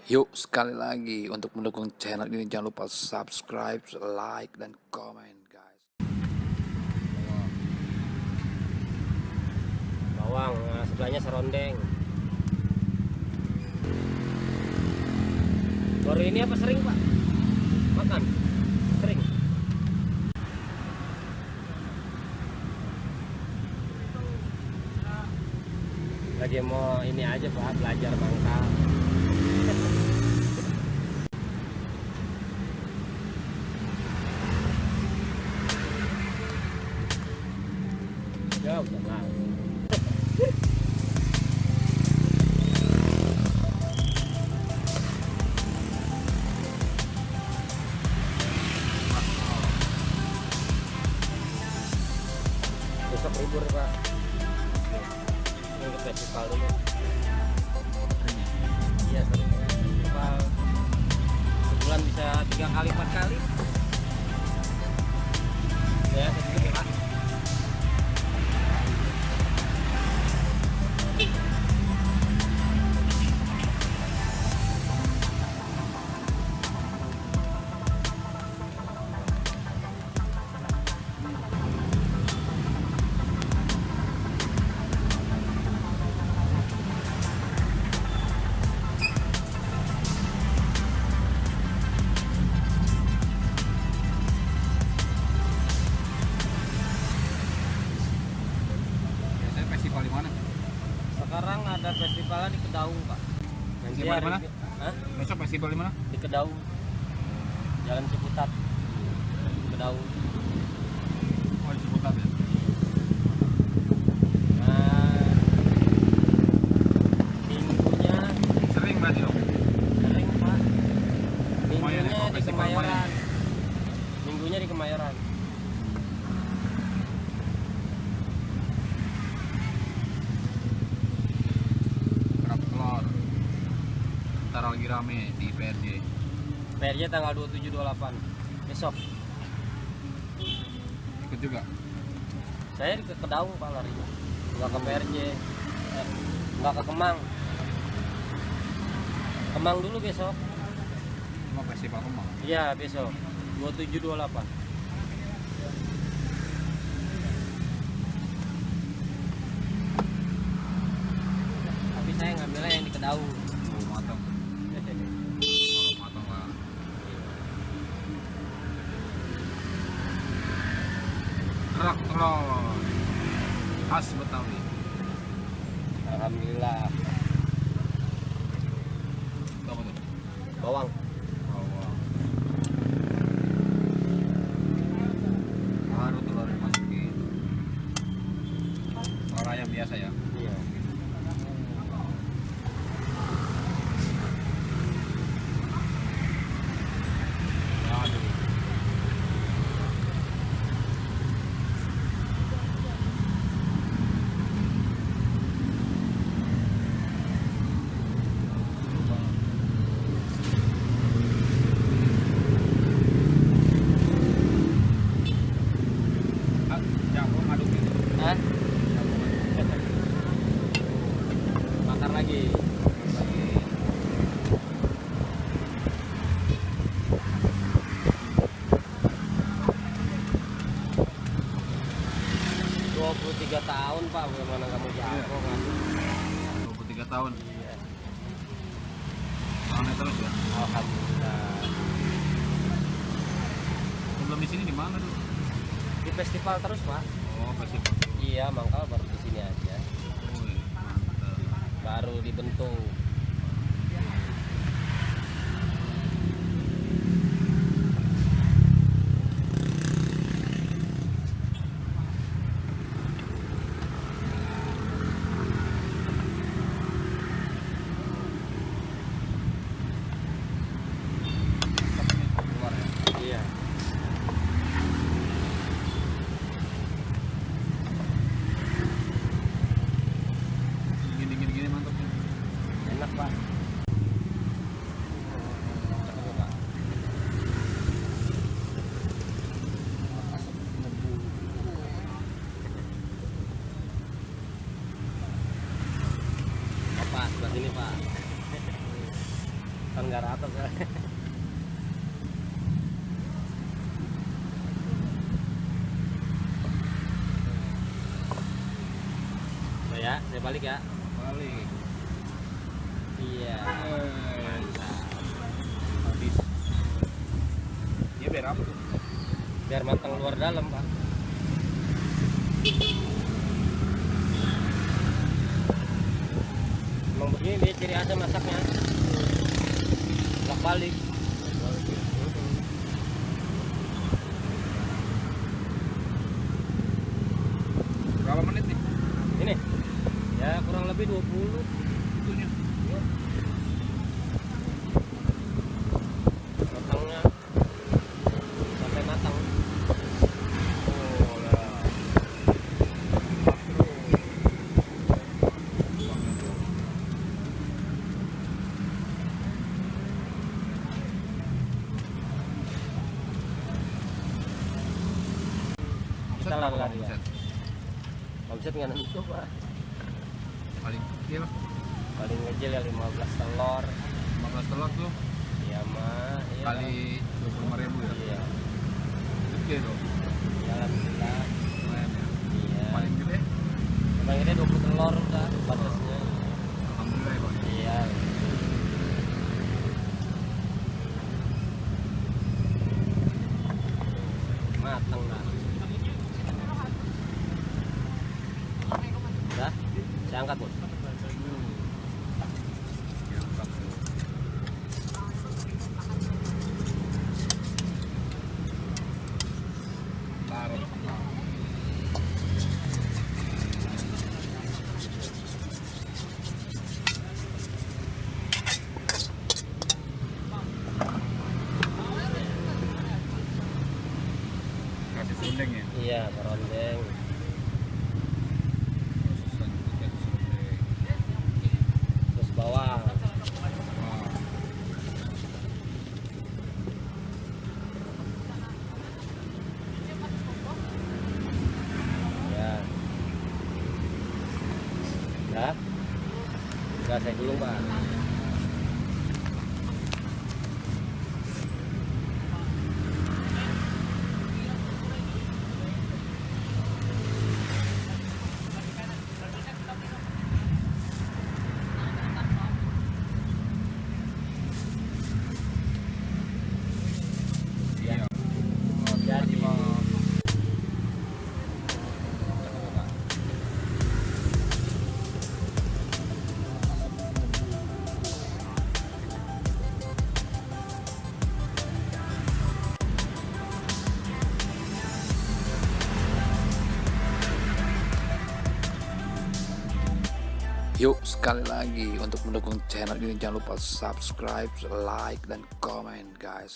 Yuk sekali lagi untuk mendukung channel ini jangan lupa subscribe, like, dan komen guys. Bawang, nah, sebelahnya serondeng. Baru ini apa sering Pak? Makan? Sering? Lagi mau ini aja Pak, belajar mangkal. Ya udah lah. Besok libur Pak. Untuk festival dulu. Iya sering festival. Sebulan bisa 3 kali 4 kali. Ya sedikit ya Pak. Biasanya festival di mana? Sekarang ada festivalnya di Kedaung Pak. Nanti Festival di mana? Hah? Besok festival di mana? Di Kedaung, Jalan Ciputat, Kedaung. Oh, di Ciputat ya. Nah, minggunya Sering berarti dong. sering Pak. Lumayan ya, Minggunya kalau di festival Kemayoran. Minggunya di Kemayoran. Kerak telur. Ntar lagi rame di PRJ. PRJ tanggal 27 28 besok. Ikut juga. Saya di Kedaung Pak larinya. Enggak ke PRJ. Enggak ke Kemang. Kemang dulu besok. Cuma festival Kemang. Iya, besok. 27 28. Tapi saya ngambilnya yang di Kedaung. Oh, matang. Oh, matang lah. Kerak telur. Khas Betawi. Alhamdulillah. Itu apa tuh? Bawang. Bawang. Baru telur dimasukin. Telur ayam biasa ya. Iya. Aduh. Ah, jamu aduk gitu. Hah? Jamu aduk. Bakar lagi. Lagi. 23 tahun Pak, bagaimana kamu jago kan? 23 tahun. Iya. Tahunnya terus ya. Alhamdulillah. Sebelum di sini di mana dulu? Di festival terus Pak? Oh, festival. Iya, mangkal baru di sini aja. Oh, iya, mantap. Baru dibentuk. Keluar ya. Iya. Gini-gini mantap. balik ya. Balik. Iya. Habis. Dia biar apa tuh? Biar matang luar dalam, Pak. Emang begini dia ciri khasnya masaknya. Bolak balik. Berapa menit nih? Ini ya kurang lebih 20. Itunya. Iya. Matangnya sampai matang. Oh lah. Kita lari ya. Omset nggak nentu, Pak. Paling kecil Paling kecil ya 15 telur. 15 telur tuh Iya mah. Iya. kali 25.000 ya. Iya. Gede tuh. Ya alhamdulillah. Lumayan ya. Iya. Paling gede. Paling gede 20 telur udah batasnya. Alhamdulillah ya, Bang. Iya. Matang dah. Udah, saya angkat nih. Diangkat tuh. Taruh. Kasih serundeng ya. Iya, merondeng. Proses selanjutnya kasih serundeng. Terus bawang. Wah. Ya. Udah. Udah saya gulung, Pak. Iya. Jadi, Yuk sekali lagi untuk mendukung channel ini jangan lupa subscribe, like dan komen guys.